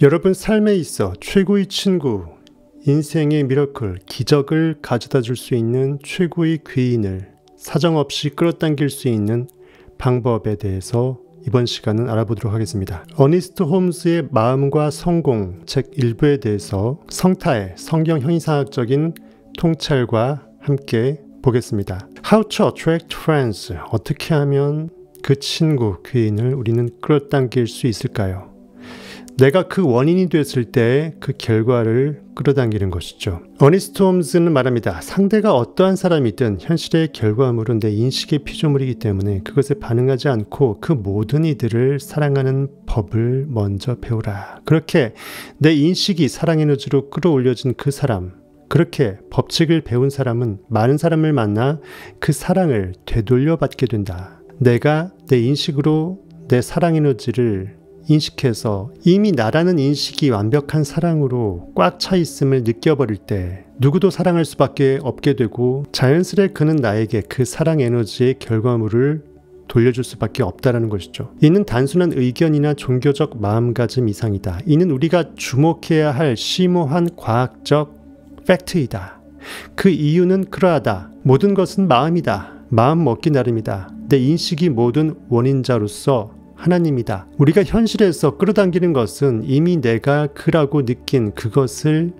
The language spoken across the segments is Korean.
여러분 삶에 있어 최고의 친구, 인생의 미러클, 기적을 가져다 줄 수 있는 최고의 귀인을 사정없이 끌어당길 수 있는 방법에 대해서 이번 시간은 알아보도록 하겠습니다. 어니스트 홈즈의 마음과 성공 책 1부에 대해서 성타의 성경 형이상학적인 통찰과 함께 보겠습니다. How to attract friends. 어떻게 하면 그 친구, 귀인을 우리는 끌어당길 수 있을까요? 내가 그 원인이 됐을 때 그 결과를 끌어당기는 것이죠. 어니스트 홈즈는 말합니다. 상대가 어떠한 사람이든 현실의 결과물은 내 인식의 피조물이기 때문에 그것에 반응하지 않고 그 모든 이들을 사랑하는 법을 먼저 배우라. 그렇게 내 인식이 사랑 에너지로 끌어올려진 그 사람, 그렇게 법칙을 배운 사람은 많은 사람을 만나 그 사랑을 되돌려 받게 된다. 내가 내 인식으로 내 사랑 에너지를 인식해서 이미 나라는 인식이 완벽한 사랑으로 꽉 차 있음을 느껴버릴 때 누구도 사랑할 수밖에 없게 되고 자연스레 그는 나에게 그 사랑 에너지의 결과물을 돌려줄 수밖에 없다라는 것이죠. 이는 단순한 의견이나 종교적 마음가짐 이상이다. 이는 우리가 주목해야 할 심오한 과학적 팩트이다. 그 이유는 그러하다. 모든 것은 마음이다. 마음 먹기 나름이다. 내 인식이 모든 원인자로서 하나님이다. 우리가 현실에서 끌어당기는 것은 이미 내가 그라고 느낀 그것을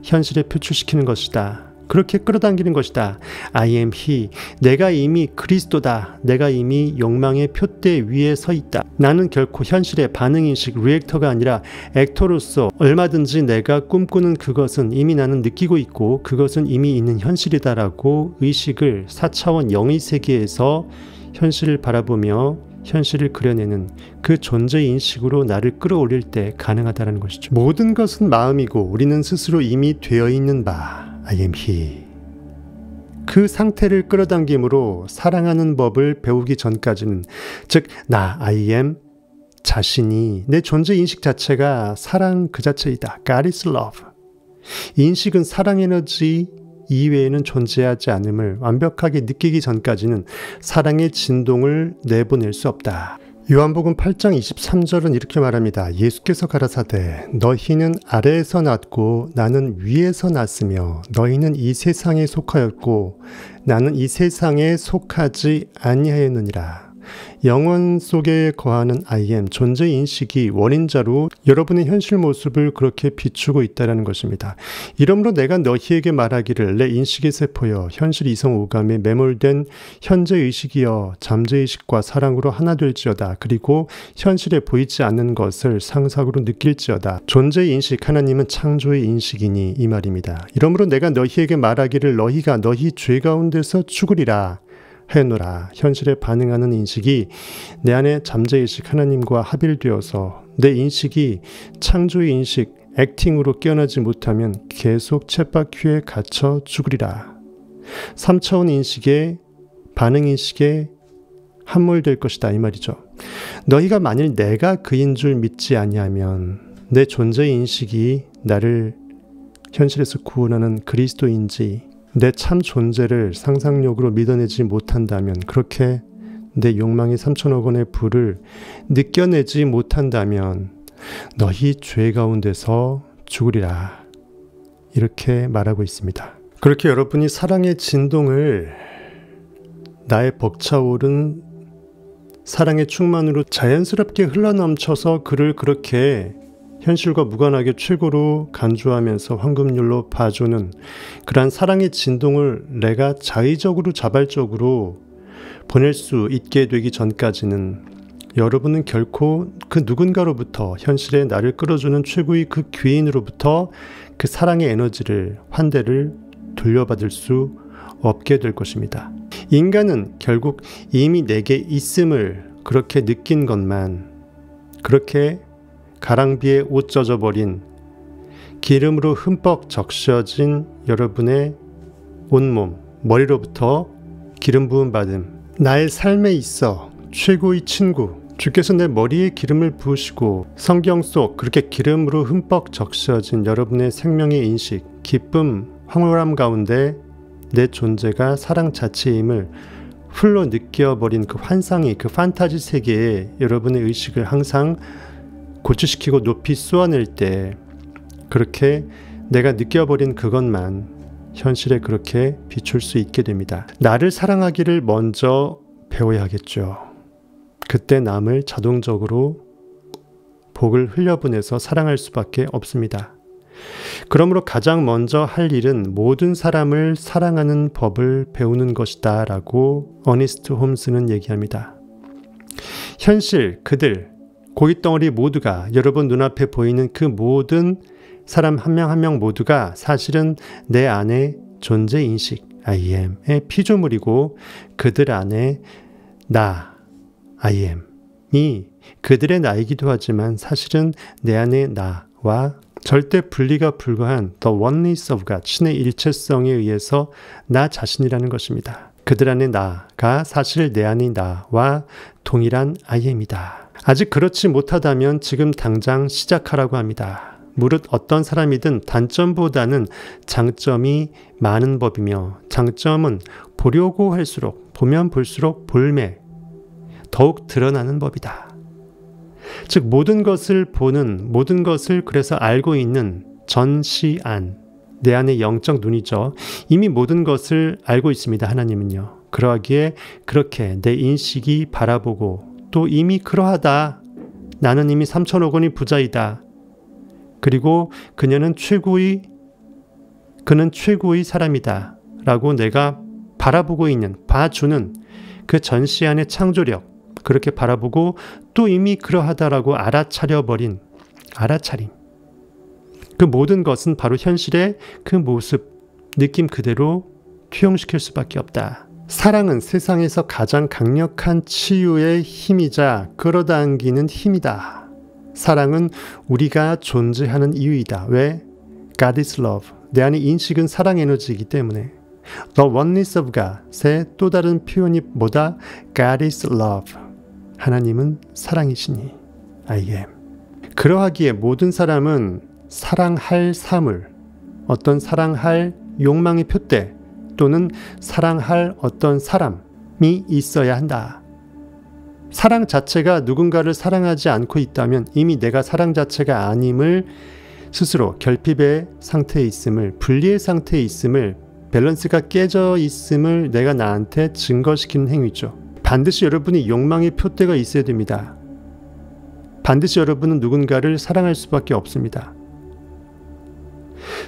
현실에 표출시키는 것이다. 그렇게 끌어당기는 것이다. I am he. 내가 이미 그리스도다. 내가 이미 욕망의 표대 위에 서 있다. 나는 결코 현실의 반응인식 리액터가 아니라 액터로서 얼마든지 내가 꿈꾸는 그것은 이미 나는 느끼고 있고 그것은 이미 있는 현실이다라고 의식을 4차원 영의 세계에서 현실을 바라보며 현실을 그려내는 그 존재 인식으로 나를 끌어올릴 때 가능하다는 것이죠. 모든 것은 마음이고 우리는 스스로 이미 되어 있는 바 I am he. 그 상태를 끌어당김으로 사랑하는 법을 배우기 전까지는 즉 나 I am 자신이 내 존재 인식 자체가 사랑 그 자체이다. God is love. 인식은 사랑 에너지 이외에는 존재하지 않음을 완벽하게 느끼기 전까지는 사랑의 진동을 내보낼 수 없다. 요한복음 8장 23절은 이렇게 말합니다. 예수께서 가라사대 너희는 아래에서 났고 나는 위에서 났으며 너희는 이 세상에 속하였고 나는 이 세상에 속하지 아니하였느니라. 영혼 속에 거하는 I am 존재 인식이 원인자로 여러분의 현실 모습을 그렇게 비추고 있다는 것입니다. 이러므로 내가 너희에게 말하기를 내 인식의 세포여 현실 이성 오감에 매몰된 현재 의식이여 잠재 의식과 사랑으로 하나 될지어다. 그리고 현실에 보이지 않는 것을 상상으로 느낄지어다. 존재 인식 하나님은 창조의 인식이니 이 말입니다. 이러므로 내가 너희에게 말하기를 너희가 너희 죄 가운데서 죽으리라 해노라. 현실에 반응하는 인식이 내 안에 잠재의식 하나님과 합일되어서 내 인식이 창조의 인식 액팅으로 깨어나지 못하면 계속 쳇바퀴에 갇혀 죽으리라. 3차원 인식의 반응 인식에 함몰될 것이다 이 말이죠. 너희가 만일 내가 그인 줄 믿지 아니하면 내 존재 인식이 나를 현실에서 구원하는 그리스도인지 내 참 존재를 상상력으로 믿어내지 못한다면 그렇게 내 욕망의 3천억 원의 불을 느껴내지 못한다면 너희 죄 가운데서 죽으리라. 이렇게 말하고 있습니다. 그렇게 여러분이 사랑의 진동을 나의 벅차오른 사랑의 충만으로 자연스럽게 흘러넘쳐서 그를 그렇게 현실과 무관하게 최고로 간주하면서 황금률로 봐주는 그러한 사랑의 진동을 내가 자의적으로 자발적으로 보낼 수 있게 되기 전까지는 여러분은 결코 그 누군가로부터 현실에 나를 끌어주는 최고의 그 귀인으로부터 그 사랑의 에너지를 환대를 돌려받을 수 없게 될 것입니다. 인간은 결국 이미 내게 있음을 그렇게 느낀 것만 그렇게 가랑비에 옷 젖어버린 기름으로 흠뻑 적셔진 여러분의 온몸, 머리로부터 기름 부음 받음 나의 삶에 있어 최고의 친구 주께서 내 머리에 기름을 부으시고 성경 속 그렇게 기름으로 흠뻑 적셔진 여러분의 생명의 인식, 기쁨, 황홀함 가운데 내 존재가 사랑 자체임을 훌로 느껴버린 그 환상이 그 판타지 세계에 여러분의 의식을 항상 고취시키고 높이 쏘아낼 때 그렇게 내가 느껴버린 그것만 현실에 그렇게 비출 수 있게 됩니다. 나를 사랑하기를 먼저 배워야 하겠죠. 그때 남을 자동적으로 복을 흘려보내서 사랑할 수밖에 없습니다. 그러므로 가장 먼저 할 일은 모든 사람을 사랑하는 법을 배우는 것이다 라고 어니스트 홈스는 얘기합니다. 현실, 그들, 고깃덩어리 모두가 여러분 눈앞에 보이는 그 모든 사람 한 명 한 명 모두가 사실은 내 안에 존재인식, I am의 피조물이고 그들 안에 나, I am이 그들의 나이기도 하지만 사실은 내 안에 나와 절대 분리가 불가한 The Oneness of God, 신의 일체성에 의해서 나 자신이라는 것입니다. 그들 안에 나가 사실 내 안의 나와 동일한 I am이다. 아직 그렇지 못하다면 지금 당장 시작하라고 합니다. 무릇 어떤 사람이든 단점보다는 장점이 많은 법이며 장점은 보려고 할수록 보면 볼수록 볼매 더욱 드러나는 법이다. 즉 모든 것을 보는 모든 것을 그래서 알고 있는 전시안 내 안의 영적 눈이죠. 이미 모든 것을 알고 있습니다. 하나님은요. 그러하기에 그렇게 내 인식이 바라보고 또 이미 그러하다. 나는 이미 3천억 원이 부자이다. 그리고 그는 최고의 사람이다. 라고 내가 바라보고 있는, 봐주는 그 전시안의 창조력, 그렇게 바라보고 또 이미 그러하다라고 알아차림. 그 모든 것은 바로 현실의 그 모습, 느낌 그대로 투영시킬 수밖에 없다. 사랑은 세상에서 가장 강력한 치유의 힘이자 끌어당기는 힘이다. 사랑은 우리가 존재하는 이유이다. 왜? God is love. 내 안의 인식은 사랑 에너지이기 때문에. The oneness of God의 또 다른 표현이 뭐다? God is love. 하나님은 사랑이시니. I am. 그러하기에 모든 사람은 사랑할 사물, 어떤 사랑할 욕망의 표대 또는 사랑할 어떤 사람이 있어야 한다. 사랑 자체가 누군가를 사랑하지 않고 있다면 이미 내가 사랑 자체가 아님을 스스로 결핍의 상태에 있음을, 분리의 상태에 있음을, 밸런스가 깨져 있음을 내가 나한테 증거시키는 행위죠. 반드시 여러분이 욕망의 표대가 있어야 됩니다. 반드시 여러분은 누군가를 사랑할 수밖에 없습니다.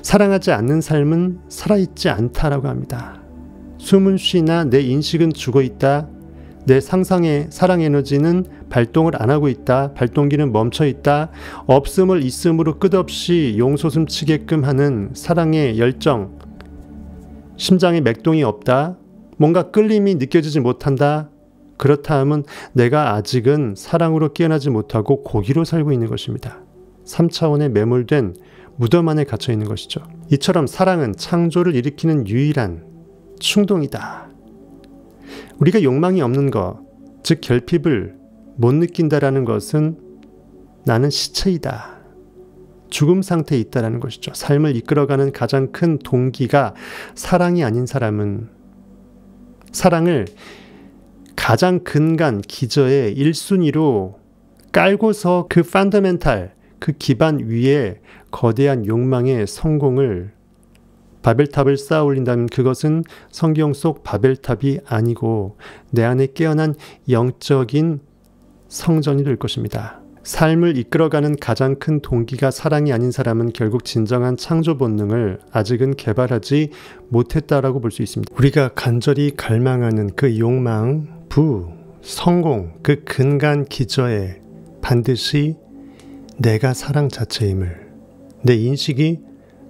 사랑하지 않는 삶은 살아있지 않다라고 합니다. 숨은 쉬나 내 인식은 죽어있다. 내 상상의 사랑 에너지는 발동을 안 하고 있다. 발동기는 멈춰 있다. 없음을 있음으로 끝없이 용솟음치게끔 하는 사랑의 열정, 심장의 맥동이 없다. 뭔가 끌림이 느껴지지 못한다. 그렇다 하면 내가 아직은 사랑으로 깨어나지 못하고 고기로 살고 있는 것입니다. 3차원에 매몰된 무덤 안에 갇혀 있는 것이죠. 이처럼 사랑은 창조를 일으키는 유일한 충동이다. 우리가 욕망이 없는 것, 즉 결핍을 못 느낀다라는 것은 나는 시체이다. 죽음 상태에 있다라는 것이죠. 삶을 이끌어가는 가장 큰 동기가 사랑이 아닌 사람은 사랑을 가장 근간, 기저의 1순위로 깔고서 그 펀더멘탈, 그 기반 위에 거대한 욕망의 성공을 바벨탑을 쌓아 올린다면 그것은 성경 속 바벨탑이 아니고 내 안에 깨어난 영적인 성전이 될 것입니다. 삶을 이끌어가는 가장 큰 동기가 사랑이 아닌 사람은 결국 진정한 창조 본능을 아직은 개발하지 못했다라고 볼 수 있습니다. 우리가 간절히 갈망하는 그 욕망, 부, 성공, 그 근간 기저에 반드시 내가 사랑 자체임을, 내 인식이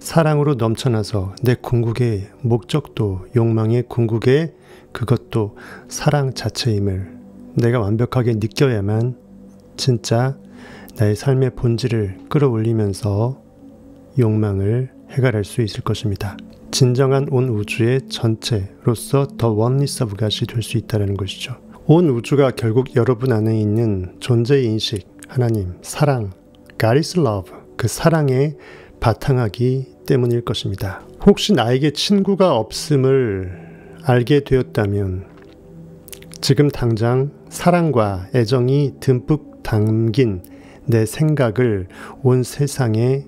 사랑으로 넘쳐나서 내 궁극의 목적도, 욕망의 궁극의 그것도 사랑 자체임을 내가 완벽하게 느껴야만 진짜 나의 삶의 본질을 끌어올리면서 욕망을 해결할 수 있을 것입니다. 진정한 온 우주의 전체로서 The Oneness of God이 될 수 있다는 것이죠. 온 우주가 결국 여러분 안에 있는 존재의 인식, 하나님, 사랑, God is love, 그 사랑에 바탕하기 때문일 것입니다. 혹시 나에게 친구가 없음을 알게 되었다면 지금 당장 사랑과 애정이 듬뿍 담긴 내 생각을 온 세상에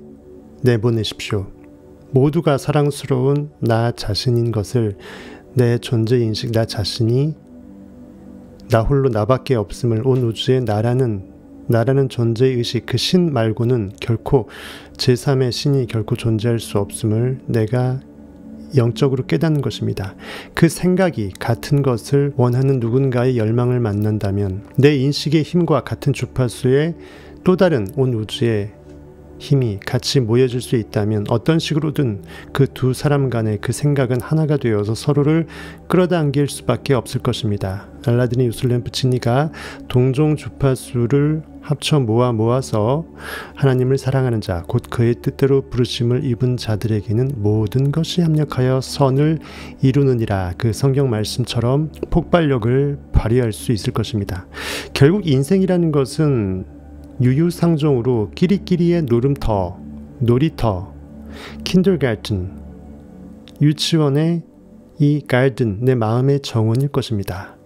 내보내십시오. 모두가 사랑스러운 나 자신인 것을, 내 존재인식, 나 자신이 나 홀로 나밖에 없음을, 온 우주에 나라는 존재의식, 그 신 말고는 결코 제3의 신이 결코 존재할 수 없음을 내가 영적으로 깨닫는 것입니다. 그 생각이 같은 것을 원하는 누군가의 열망을 만난다면, 내 인식의 힘과 같은 주파수의 또 다른 온 우주의 힘이 같이 모여질 수 있다면 어떤 식으로든 그 두 사람 간의 그 생각은 하나가 되어서 서로를 끌어당길 수밖에 없을 것입니다. 알라딘의 유슬램프 진리가 동종 주파수를 합쳐 모아서 하나님을 사랑하는 자, 곧 그의 뜻대로 부르심을 입은 자들에게는 모든 것이 합력하여 선을 이루느니라, 그 성경 말씀처럼 폭발력을 발휘할 수 있을 것입니다. 결국 인생이라는 것은 유유상종으로 끼리끼리의 놀이터, 킨들가르튼, 유치원의 이 가든, 내 마음의 정원일 것입니다.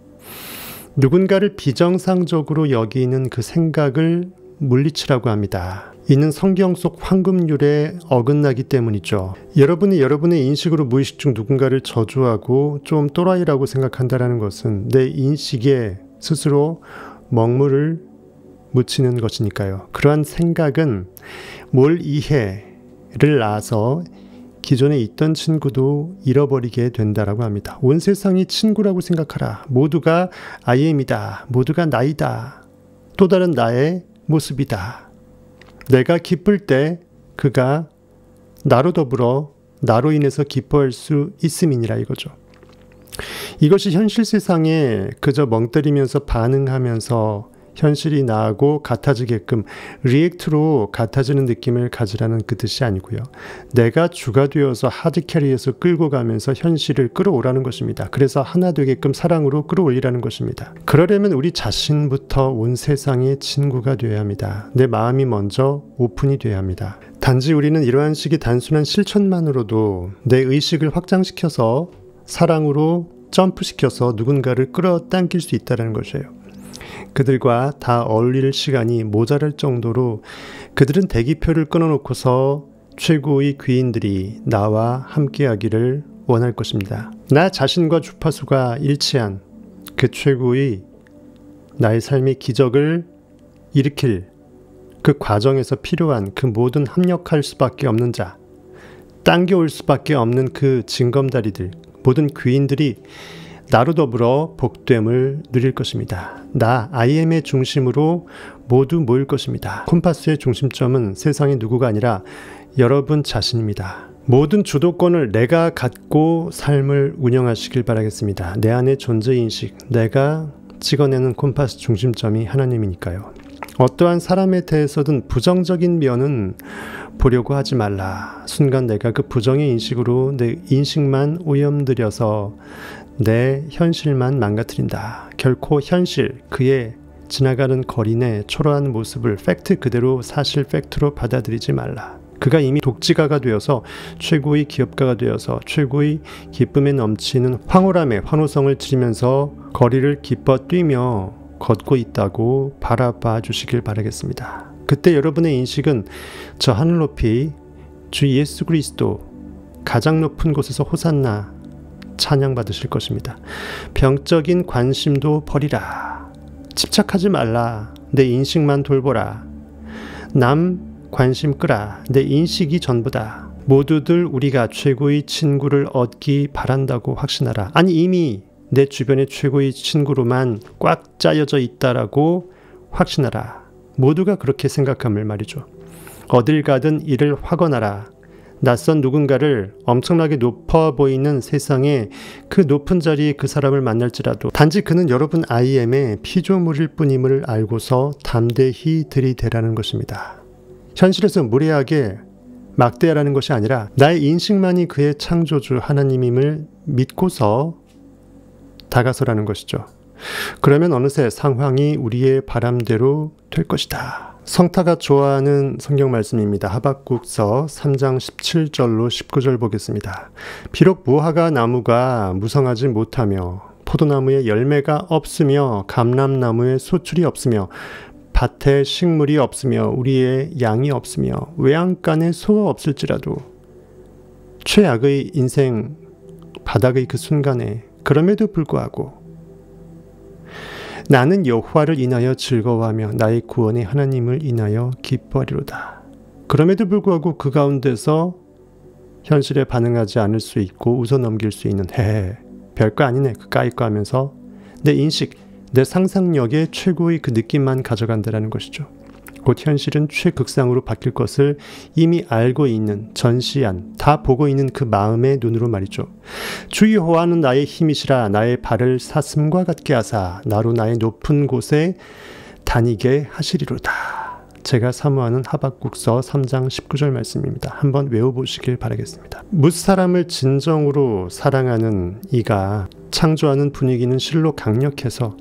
누군가를 비정상적으로 여기는 그 생각을 물리치라고 합니다. 이는 성경 속 황금률에 어긋나기 때문이죠. 여러분이 여러분의 인식으로 무의식 중 누군가를 저주하고 좀 또라이라고 생각한다는 것은 내 인식에 스스로 먹물을 묻히는 것이니까요. 그러한 생각은 뭘 이해를 낳아서 기존에 있던 친구도 잃어버리게 된다라고 합니다. 온 세상이 친구라고 생각하라. 모두가 I am이다. 모두가 나이다. 또 다른 나의 모습이다. 내가 기쁠 때 그가 나로 더불어 나로 인해서 기뻐할 수 있음이니라 이거죠. 이것이 현실 세상에 그저 멍 때리면서 반응하면서 현실이 나하고 같아지게끔 리액트로 같아지는 느낌을 가지라는 그 뜻이 아니고요. 내가 주가 되어서 하드캐리에서 끌고 가면서 현실을 끌어오라는 것입니다. 그래서 하나 되게끔 사랑으로 끌어올리라는 것입니다. 그러려면 우리 자신부터 온 세상의 친구가 되어야 합니다. 내 마음이 먼저 오픈이 되어야 합니다. 단지 우리는 이러한 식의 단순한 실천만으로도 내 의식을 확장시켜서 사랑으로 점프시켜서 누군가를 끌어당길 수 있다는 것이에요. 그들과 다 어울릴 시간이 모자랄 정도로 그들은 대기표를 끊어놓고서 최고의 귀인들이 나와 함께하기를 원할 것입니다. 나 자신과 주파수가 일치한 그 최고의 나의 삶의 기적을 일으킬 그 과정에서 필요한 그 모든 합력할 수밖에 없는 자, 당겨올 수밖에 없는 그 징검다리들, 모든 귀인들이 나로 더불어 복됨을 누릴 것입니다. 나 I am의 중심으로 모두 모일 것입니다. 콤파스의 중심점은 세상의 누구가 아니라 여러분 자신입니다. 모든 주도권을 내가 갖고 삶을 운영하시길 바라겠습니다. 내 안의 존재인식, 내가 찍어내는 콤파스 중심점이 하나님이니까요. 어떠한 사람에 대해서든 부정적인 면은 보려고 하지 말라. 순간 내가 그 부정의 인식으로 내 인식만 오염들여서 내 현실만 망가뜨린다. 결코 현실, 그의 지나가는 거리 내 초라한 모습을 팩트 그대로 사실 팩트로 받아들이지 말라. 그가 이미 독지가가 되어서 최고의 기업가가 되어서 최고의 기쁨에 넘치는 황홀함의 환호성을 지르면서 거리를 기뻐 뛰며 걷고 있다고 바라봐 주시길 바라겠습니다. 그때 여러분의 인식은 저 하늘 높이 주 예수 그리스도 가장 높은 곳에서 호산나 찬양받으실 것입니다. 병적인 관심도 버리라. 집착하지 말라. 내 인식만 돌보라. 남 관심 끄라. 내 인식이 전부다. 모두들 우리가 최고의 친구를 얻기 바란다고 확신하라. 아니 이미 내 주변의 최고의 친구로만 꽉 짜여져 있다라고 확신하라. 모두가 그렇게 생각함을 말이죠. 어딜 가든 이를 확언하라. 낯선 누군가를 엄청나게 높아 보이는 세상에 그 높은 자리에 그 사람을 만날지라도 단지 그는 여러분 I am의 피조물일 뿐임을 알고서 담대히 들이대라는 것입니다. 현실에서 무례하게 막대하라는 것이 아니라 나의 인식만이 그의 창조주 하나님임을 믿고서 다가서라는 것이죠. 그러면 어느새 상황이 우리의 바람대로 될 것이다. 성타가 좋아하는 성경 말씀입니다. 하박국서 3장 17절로 19절 보겠습니다. 비록 무화과 나무가 무성하지 못하며 포도나무에 열매가 없으며 감람나무에 소출이 없으며 밭에 식물이 없으며 우리의 양이 없으며 외양간에 소가 없을지라도 최악의 인생 바닥의 그 순간에 그럼에도 불구하고 나는 여호와를 인하여 즐거워하며 나의 구원의 하나님을 인하여 기뻐하리로다. 그럼에도 불구하고 그 가운데서 현실에 반응하지 않을 수 있고 웃어넘길 수 있는 별거 아니네 그까이 거 하면서 내 인식, 내 상상력의 최고의 그 느낌만 가져간다는 것이죠. 곧 현실은 최극상으로 바뀔 것을 이미 알고 있는 전시한 다 보고 있는 그 마음의 눈으로 말이죠. 주 여호와는 나의 힘이시라 나의 발을 사슴과 같게 하사 나로 나의 높은 곳에 다니게 하시리로다. 제가 사모하는 하박국서 3장 19절 말씀입니다. 한번 외워보시길 바라겠습니다. 무사람을 진정으로 사랑하는 이가 창조하는 분위기는 실로 강력해서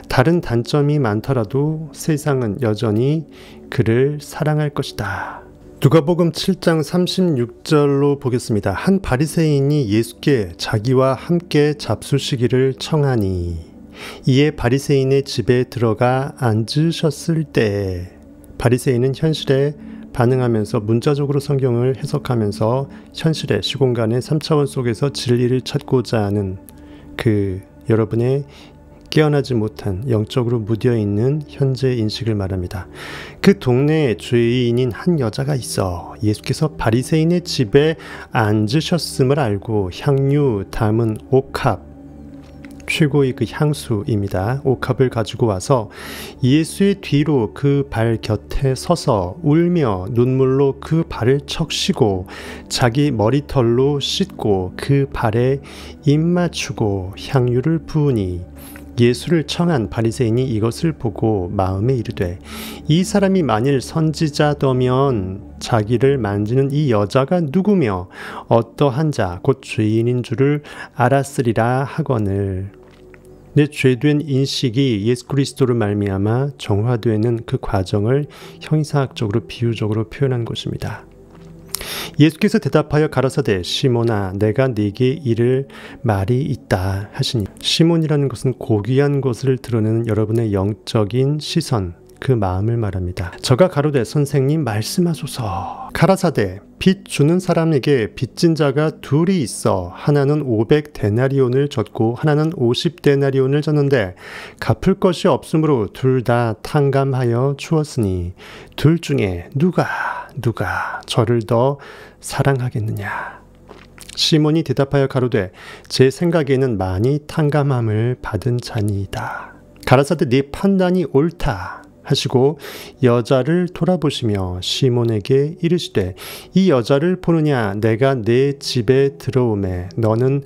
다른 단점이 많더라도 세상은 여전히 그를 사랑할 것이다. 누가복음 7장 36절로 보겠습니다. 한 바리새인이 예수께 자기와 함께 잡수시기를 청하니 이에 바리새인의 집에 들어가 앉으셨을 때 바리새인은 현실에 반응하면서 문자적으로 성경을 해석하면서 현실의 시공간의 3차원 속에서 진리를 찾고자 하는 그 여러분의 깨어나지 못한 영적으로 무뎌있는 현재 인식을 말합니다. 그 동네에 죄인인 한 여자가 있어 예수께서 바리새인의 집에 앉으셨음을 알고 향유 담은 옥합 최고의 그 향수입니다. 옥합을 가지고 와서 예수의 뒤로 그 발 곁에 서서 울며 눈물로 그 발을 척시고 자기 머리털로 씻고 그 발에 입 맞추고 향유를 부으니 예수를 청한 바리새인이 이것을 보고 마음에 이르되 이 사람이 만일 선지자더면 자기를 만지는 이 여자가 누구며 어떠한 자 곧 죄인인 줄을 알았으리라 하거늘. 내 죄된 인식이 예수 그리스도로 말미암아 정화되는 그 과정을 형이상학적으로 비유적으로 표현한 것입니다. 예수께서 대답하여 가라사대 시몬아 내가 네게 이를 말이 있다 하시니 시몬이라는 것은 고귀한 것을 드러내는 여러분의 영적인 시선 그 마음을 말합니다. 저가 가로되 선생님 말씀하소서. 가라사대 빚 주는 사람에게 빚진 자가 둘이 있어 하나는 500데나리온을 졌고 하나는 50데나리온을 졌는데 갚을 것이 없으므로 둘 다 탕감하여 주었으니 둘 중에 누가 저를 더 사랑하겠느냐. 시몬이 대답하여 가로되 제 생각에는 많이 탕감함을 받은 자니이다. 가라사대 네 판단이 옳다 하시고 여자를 돌아보시며 시몬에게 이르시되 이 여자를 보느냐 내가 내 집에 들어오매 너는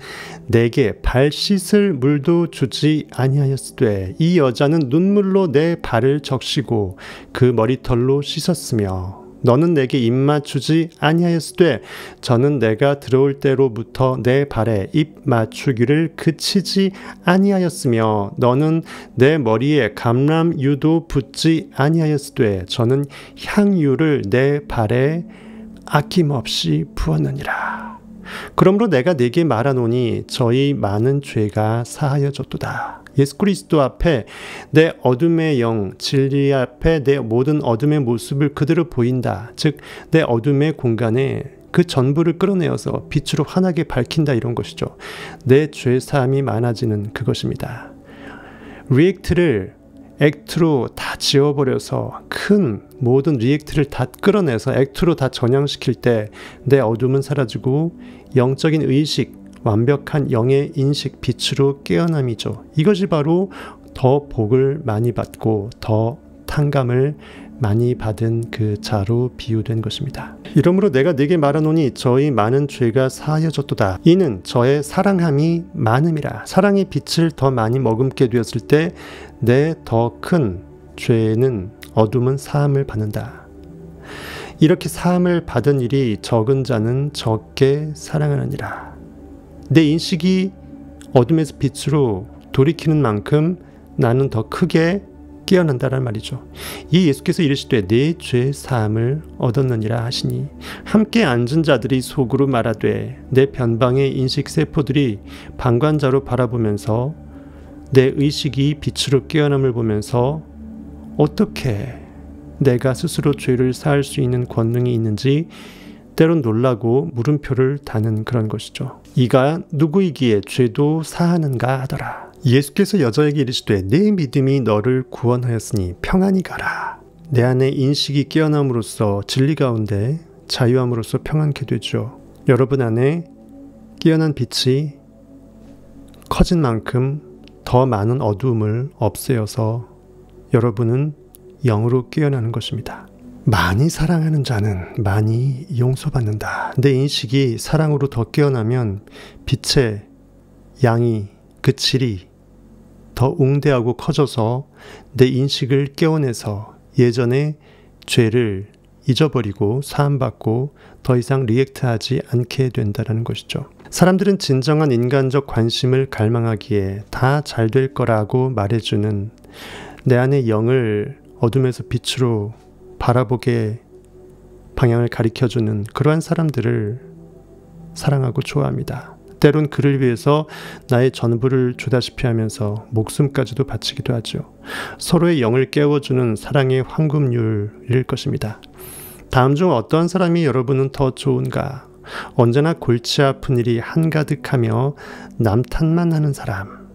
내게 발 씻을 물도 주지 아니하였으되 이 여자는 눈물로 내 발을 적시고 그 머리털로 씻었으며 너는 내게 입 맞추지 아니하였으되 저는 내가 들어올 때로부터 내 발에 입 맞추기를 그치지 아니하였으며 너는 내 머리에 감람유도 붓지 아니하였으되 저는 향유를 내 발에 아낌없이 부었느니라. 그러므로 내가 네게 말하노니 저희 많은 죄가 사하여졌도다. 예수 그리스도 앞에 내 어둠의 영, 진리 앞에 내 모든 어둠의 모습을 그대로 보인다. 즉 내 어둠의 공간에 그 전부를 끌어내어서 빛으로 환하게 밝힌다 이런 것이죠. 내 죄사함이 많아지는 그것입니다. 리액트를 액트로 다 지워버려서 큰 모든 리액트를 다 끌어내서 액트로 다 전향시킬 때 내 어둠은 사라지고 영적인 의식, 완벽한 영의 인식, 빛으로 깨어남이죠. 이것이 바로 더 복을 많이 받고 더 탕감을 많이 받은 그 자로 비유된 것입니다. 이러므로 내가 네게 말하노니 저희 많은 죄가 사하여졌도다. 이는 저의 사랑함이 많음이라. 사랑의 빛을 더 많이 머금게 되었을 때 내 더 큰 죄는 어둠은 사함을 받는다. 이렇게 사함을 받은 일이 적은 자는 적게 사랑하느니라. 내 인식이 어둠에서 빛으로 돌이키는 만큼 나는 더 크게 깨어난다란 말이죠. 이 예수께서 이르시되 내 죄 사함을 얻었느니라 하시니 함께 앉은 자들이 속으로 말하되 내 변방의 인식세포들이 방관자로 바라보면서 내 의식이 빛으로 깨어남을 보면서 어떻게 내가 스스로 죄를 사할 수 있는 권능이 있는지 때론 놀라고 물음표를 다는 그런 것이죠. 이가 누구이기에 죄도 사하는가 하더라. 예수께서 여자에게 이르시되 내 믿음이 너를 구원하였으니 평안히 가라. 내 안에 인식이 깨어남으로써 진리 가운데 자유함으로써 평안케 되죠. 여러분 안에 깨어난 빛이 커진 만큼 더 많은 어두움을 없애어서 여러분은 영으로 깨어나는 것입니다. 많이 사랑하는 자는 많이 용서받는다. 내 인식이 사랑으로 더 깨어나면 빛의 양이, 그 질이 더 웅대하고 커져서 내 인식을 깨워내서 예전의 죄를 잊어버리고 사함받고 더 이상 리액트하지 않게 된다는 것이죠. 사람들은 진정한 인간적 관심을 갈망하기에 다 잘 될 거라고 말해주는 내 안의 영을 어둠에서 빛으로 바라보게 방향을 가리켜주는 그러한 사람들을 사랑하고 좋아합니다. 때론 그를 위해서 나의 전부를 주다시피 하면서 목숨까지도 바치기도 하죠. 서로의 영을 깨워주는 사랑의 황금률일 것입니다. 다음 중 어떤 사람이 여러분은 더 좋은가? 언제나 골치 아픈 일이 한가득하며 남 탓만 하는 사람,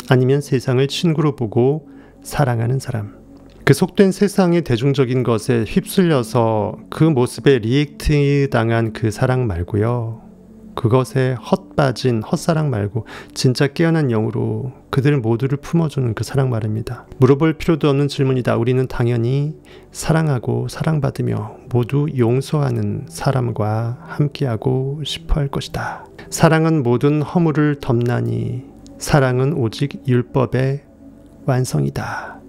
아니면 세상을 친구로 보고 사랑하는 사람. 그 속된 세상의 대중적인 것에 휩쓸려서 그 모습에 리액트 당한 그 사랑 말고요. 그것에 헛빠진 헛사랑 말고 진짜 깨어난 영으로 그들 모두를 품어주는 그 사랑 말입니다. 물어볼 필요도 없는 질문이다. 우리는 당연히 사랑하고 사랑받으며 모두 용서하는 사람과 함께하고 싶어 할 것이다. 사랑은 모든 허물을 덮나니 사랑은 오직 율법의 완성이다.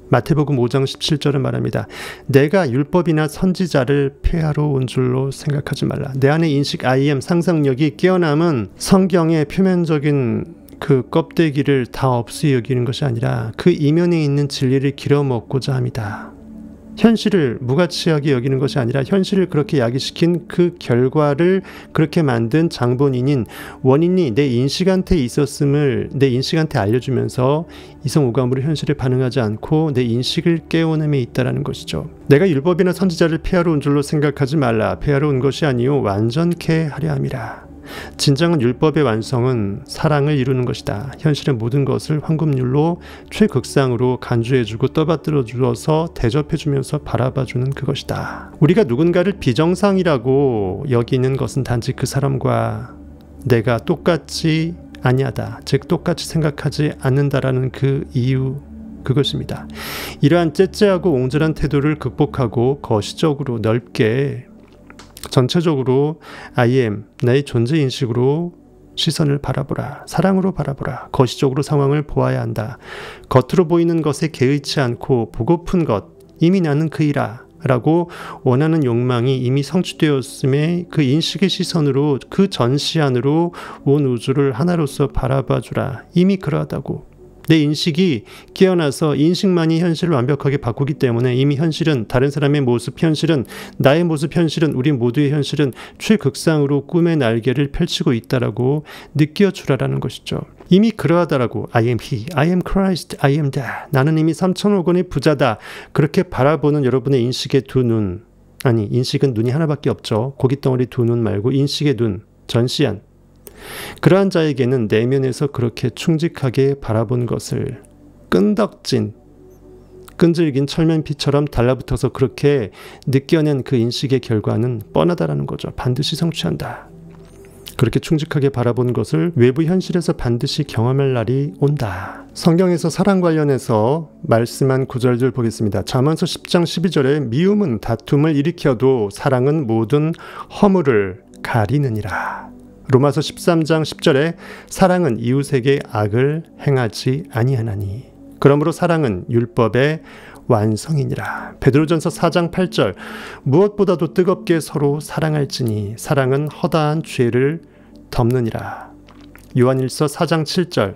마태복음 5장 17절은 말합니다. 내가 율법이나 선지자를 폐하러 온 줄로 생각하지 말라. 내 안의 인식, IM, 상상력이 깨어남은 성경의 표면적인 그 껍데기를 다 없이 여기는 것이 아니라 그 이면에 있는 진리를 길어먹고자 합니다. 현실을 무가치하게 여기는 것이 아니라 현실을 그렇게 야기시킨 그 결과를 그렇게 만든 장본인인 원인이 내 인식한테 있었음을 내 인식한테 알려주면서 이성오감으로 현실에 반응하지 않고 내 인식을 깨워냄에 있다는 것이죠. 내가 율법이나 선지자를 폐하러 온 줄로 생각하지 말라. 폐하러 온 것이 아니요 완전케 하려 함이라. 진정한 율법의 완성은 사랑을 이루는 것이다. 현실의 모든 것을 황금률로 최극상으로 간주해주고 떠받들어 주어서 대접해주면서 바라봐주는 그것이다. 우리가 누군가를 비정상이라고 여기는 것은 단지 그 사람과 내가 똑같이 아니하다, 즉 똑같이 생각하지 않는다라는 그 이유, 그것입니다. 이러한 째째하고 옹졸한 태도를 극복하고 거시적으로 넓게 전체적으로 I am, 나의 존재인식으로 시선을 바라보라. 사랑으로 바라보라. 거시적으로 상황을 보아야 한다. 겉으로 보이는 것에 개의치 않고 보고픈 것, 이미 나는 그이라 라고 원하는 욕망이 이미 성취되었음에 그 인식의 시선으로 그 전시안으로 온 우주를 하나로서 바라봐 주라. 이미 그러하다고. 내 인식이 깨어나서 인식만이 현실을 완벽하게 바꾸기 때문에 이미 현실은 다른 사람의 모습, 현실은 나의 모습, 현실은 우리 모두의 현실은 최극상으로 꿈의 날개를 펼치고 있다라고 느껴주라라는 것이죠. 이미 그러하다라고 I am he, I am Christ, I am that. 나는 이미 3천억 원의 부자다. 그렇게 바라보는 여러분의 인식의 두 눈, 아니 인식은 눈이 하나밖에 없죠. 고깃덩어리 두 눈 말고 인식의 눈, 전시안. 그러한 자에게는 내면에서 그렇게 충직하게 바라본 것을 끈덕진, 끈질긴 철면피처럼 달라붙어서 그렇게 느껴낸 그 인식의 결과는 뻔하다라는 거죠. 반드시 성취한다. 그렇게 충직하게 바라본 것을 외부 현실에서 반드시 경험할 날이 온다. 성경에서 사랑 관련해서 말씀한 구절들 보겠습니다. 잠언서 10장 12절에 미움은 다툼을 일으켜도 사랑은 모든 허물을 가리느니라. 로마서 13장 10절에 사랑은 이웃에게 악을 행하지 아니하나니 그러므로 사랑은 율법의 완성이니라. 베드로전서 4장 8절 무엇보다도 뜨겁게 서로 사랑할지니 사랑은 허다한 죄를 덮느니라. 요한일서 4장 7절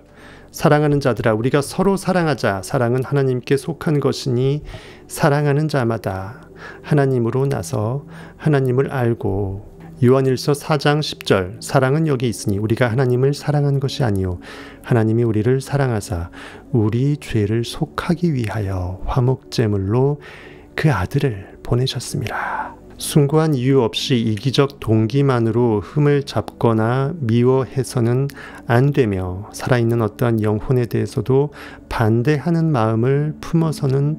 사랑하는 자들아 우리가 서로 사랑하자. 사랑은 하나님께 속한 것이니 사랑하는 자마다 하나님으로 나서 하나님을 알고 요한일서 4장 10절 사랑은 여기 있으니 우리가 하나님을 사랑한 것이 아니요 하나님이 우리를 사랑하사 우리 죄를 속하기 위하여 화목제물로 그 아들을 보내셨습니다. 숭고한 이유 없이 이기적 동기만으로 흠을 잡거나 미워해서는 안 되며 살아있는 어떠한 영혼에 대해서도 반대하는 마음을 품어서는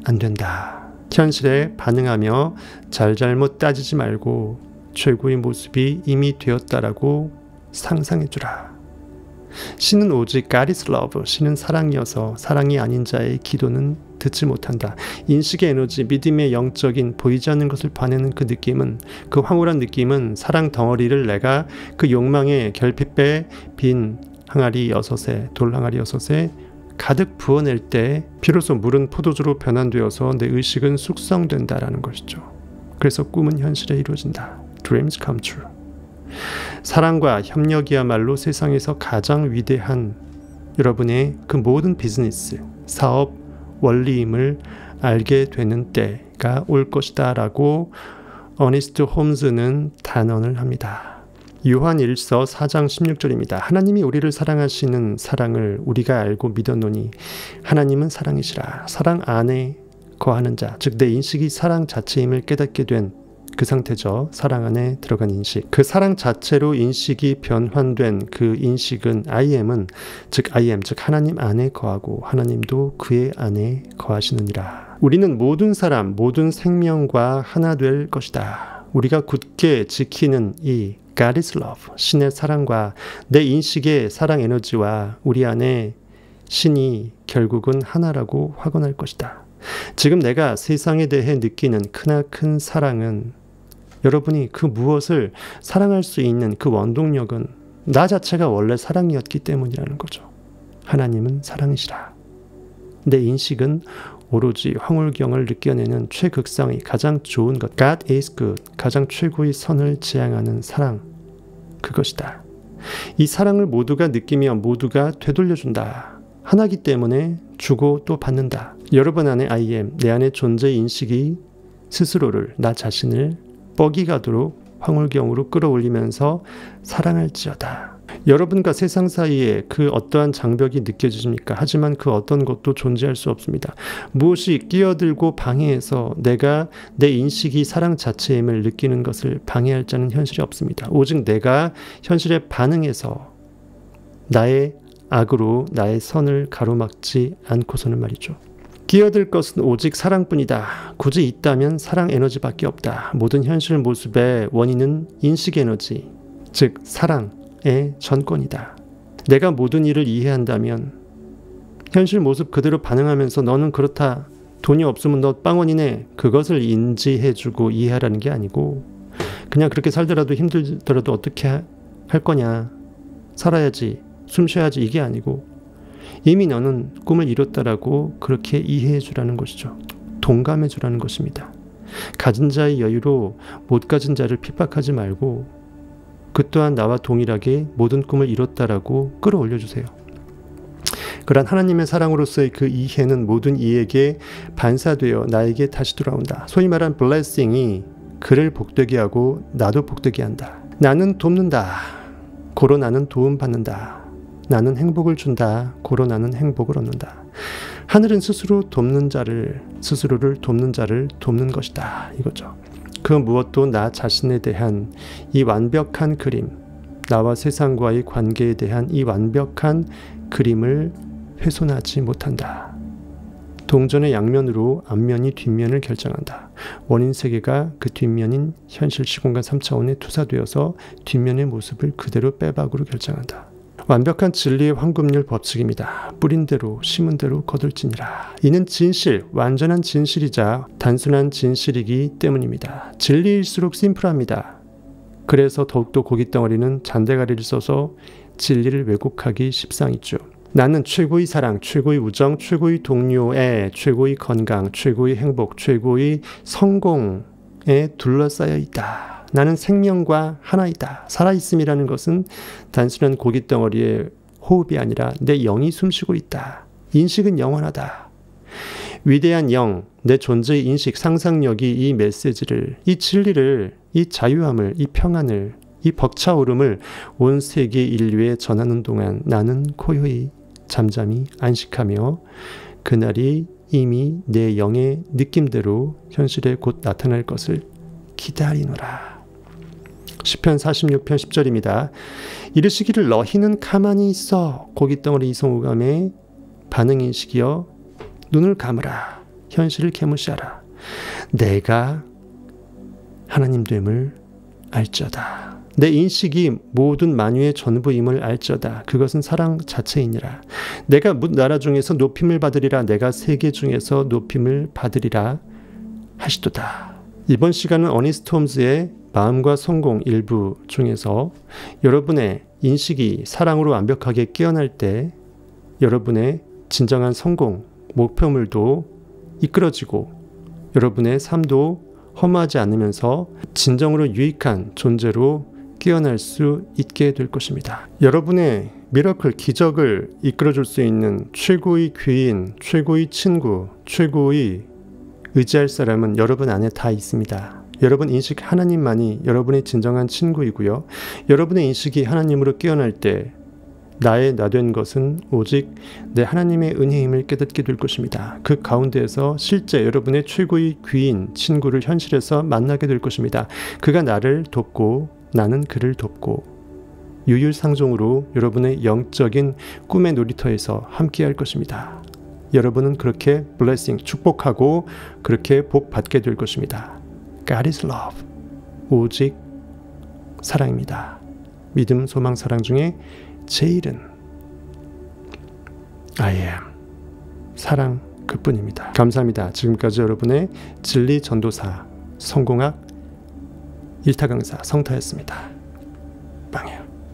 안 된다. 현실에 반응하며 잘잘못 따지지 말고 최고의 모습이 이미 되었다라고 상상해주라. 신은 오직 God is love, 신은 사랑이어서 사랑이 아닌 자의 기도는 듣지 못한다. 인식의 에너지, 믿음의 영적인 보이지 않는 것을 봐내는 그 느낌은, 그 황홀한 느낌은 사랑 덩어리를 내가 그 욕망의 결핍배 빈 항아리 6에, 돌 항아리 6에 가득 부어낼 때 비로소 물은 포도주로 변환되어서 내 의식은 숙성된다라는 것이죠. 그래서 꿈은 현실에 이루어진다. Dreams come true. 사랑과 협력이야말로 세상에서 가장 위대한 여러분의 그 모든 비즈니스, 사업, 원리임을 알게 되는 때가 올 것이다 라고 어니스트 홈즈는 단언을 합니다. 요한일서 4장 16절입니다. 하나님이 우리를 사랑하시는 사랑을 우리가 알고 믿었노니 하나님은 사랑이시라. 사랑 안에 거하는 자, 즉 내 인식이 사랑 자체임을 깨닫게 된 그 상태죠. 사랑 안에 들어간 인식. 그 사랑 자체로 인식이 변환된 그 인식은 I am, 즉 하나님 안에 거하고 하나님도 그의 안에 거하시느니라. 우리는 모든 사람, 모든 생명과 하나 될 것이다. 우리가 굳게 지키는 이 God is love, 신의 사랑과 내 인식의 사랑 에너지와 우리 안에 신이 결국은 하나라고 확언할 것이다. 지금 내가 세상에 대해 느끼는 크나큰 사랑은 여러분이 그 무엇을 사랑할 수 있는 그 원동력은 나 자체가 원래 사랑이었기 때문이라는 거죠. 하나님은 사랑이시라. 내 인식은 오로지 황홀경을 느껴내는 최극상의 가장 좋은 것, God is good, 가장 최고의 선을 지향하는 사랑, 그것이다. 이 사랑을 모두가 느끼며 모두가 되돌려준다. 하나기 때문에 주고 또 받는다. 여러분 안에 I am, 내 안에 존재의 인식이 스스로를, 나 자신을 뻑이 가도록 황홀경으로 끌어올리면서 사랑할지어다. 여러분과 세상 사이에 그 어떠한 장벽이 느껴지십니까? 하지만 그 어떤 것도 존재할 수 없습니다. 무엇이 끼어들고 방해해서 내가 내 인식이 사랑 자체임을 느끼는 것을 방해할 자는 현실이 없습니다. 오직 내가 현실에 반응해서 나의 악으로 나의 선을 가로막지 않고서는 말이죠. 끼어들 것은 오직 사랑뿐이다. 굳이 있다면 사랑 에너지밖에 없다. 모든 현실 모습의 원인은 인식 에너지, 즉 사랑의 전권이다. 내가 모든 일을 이해한다면 현실 모습 그대로 반응하면서 너는 그렇다, 돈이 없으면 너 빵원이네, 그것을 인지해주고 이해하라는 게 아니고 그냥 그렇게 살더라도 힘들더라도 어떻게 할 거냐, 살아야지, 숨 쉬어야지, 이게 아니고 이미 너는 꿈을 이뤘다라고 그렇게 이해해 주라는 것이죠. 동감해 주라는 것입니다. 가진 자의 여유로 못 가진 자를 핍박하지 말고 그 또한 나와 동일하게 모든 꿈을 이뤘다라고 끌어올려 주세요. 그러한 하나님의 사랑으로서의 그 이해는 모든 이에게 반사되어 나에게 다시 돌아온다. 소위 말한 블레싱이 그를 복되게 하고 나도 복되게 한다. 나는 돕는다. 고로 나는 도움받는다. 나는 행복을 준다. 고로 나는 행복을 얻는다. 하늘은 스스로를 돕는 자를 돕는 것이다. 이거죠. 그 무엇도 나 자신에 대한 이 완벽한 그림, 나와 세상과의 관계에 대한 이 완벽한 그림을 훼손하지 못한다. 동전의 양면으로 앞면이 뒷면을 결정한다. 원인 세계가 그 뒷면인 현실 시공간 3차원에 투사되어서 뒷면의 모습을 그대로 빼박으로 결정한다. 완벽한 진리의 황금률 법칙입니다. 뿌린 대로 심은 대로 거둘지니라. 이는 진실, 완전한 진실이자 단순한 진실이기 때문입니다. 진리일수록 심플합니다. 그래서 더욱더 고깃덩어리는 잔대가리를 써서 진리를 왜곡하기 십상이죠. 나는 최고의 사랑, 최고의 우정, 최고의 동료애, 최고의 건강, 최고의 행복, 최고의 성공에 둘러싸여 있다. 나는 생명과 하나이다. 살아있음이라는 것은 단순한 고깃덩어리의 호흡이 아니라 내 영이 숨쉬고 있다. 인식은 영원하다. 위대한 영, 내 존재의 인식, 상상력이 이 메시지를, 이 진리를, 이 자유함을, 이 평안을, 이 벅차오름을 온 세계 인류에 전하는 동안 나는 고요히 잠잠히 안식하며 그날이 이미 내 영의 느낌대로 현실에 곧 나타날 것을 기다리노라. 시편 46편 10절입니다. 이르시기를 너희는 가만히 있어 고깃덩어리 이성우감의 반응인식이여 눈을 감으라. 현실을 개무시하라. 내가 하나님 됨을 알쩌다. 내 인식이 모든 만유의 전부임을 알쩌다. 그것은 사랑 자체이니라. 내가 뭇 나라 중에서 높임을 받으리라. 내가 세계 중에서 높임을 받으리라 하시도다. 이번 시간은 어니스트 홈즈의 마음과 성공 일부 중에서 여러분의 인식이 사랑으로 완벽하게 깨어날 때 여러분의 진정한 성공, 목표물도 이끌어지고 여러분의 삶도 허무하지 않으면서 진정으로 유익한 존재로 깨어날 수 있게 될 것입니다. 여러분의 미러클, 기적을 이끌어줄 수 있는 최고의 귀인, 최고의 친구, 최고의 의지할 사람은 여러분 안에 다 있습니다. 여러분 인식 하나님만이 여러분의 진정한 친구이고요. 여러분의 인식이 하나님으로 깨어날 때 나의 나된 것은 오직 내 하나님의 은혜임을 깨닫게 될 것입니다. 그 가운데에서 실제 여러분의 최고의 귀인, 친구를 현실에서 만나게 될 것입니다. 그가 나를 돕고 나는 그를 돕고 유율상종으로 여러분의 영적인 꿈의 놀이터에서 함께할 것입니다. 여러분은 그렇게 블레싱, 축복하고 그렇게 복 받게 될 것입니다. God is love. 오직 사랑입니다. 믿음, 소망, 사랑 중에 제일은 I am. 사랑 그뿐입니다. 감사합니다. 지금까지 여러분의 진리 전도사 성공학 일타 강사 성타였습니다.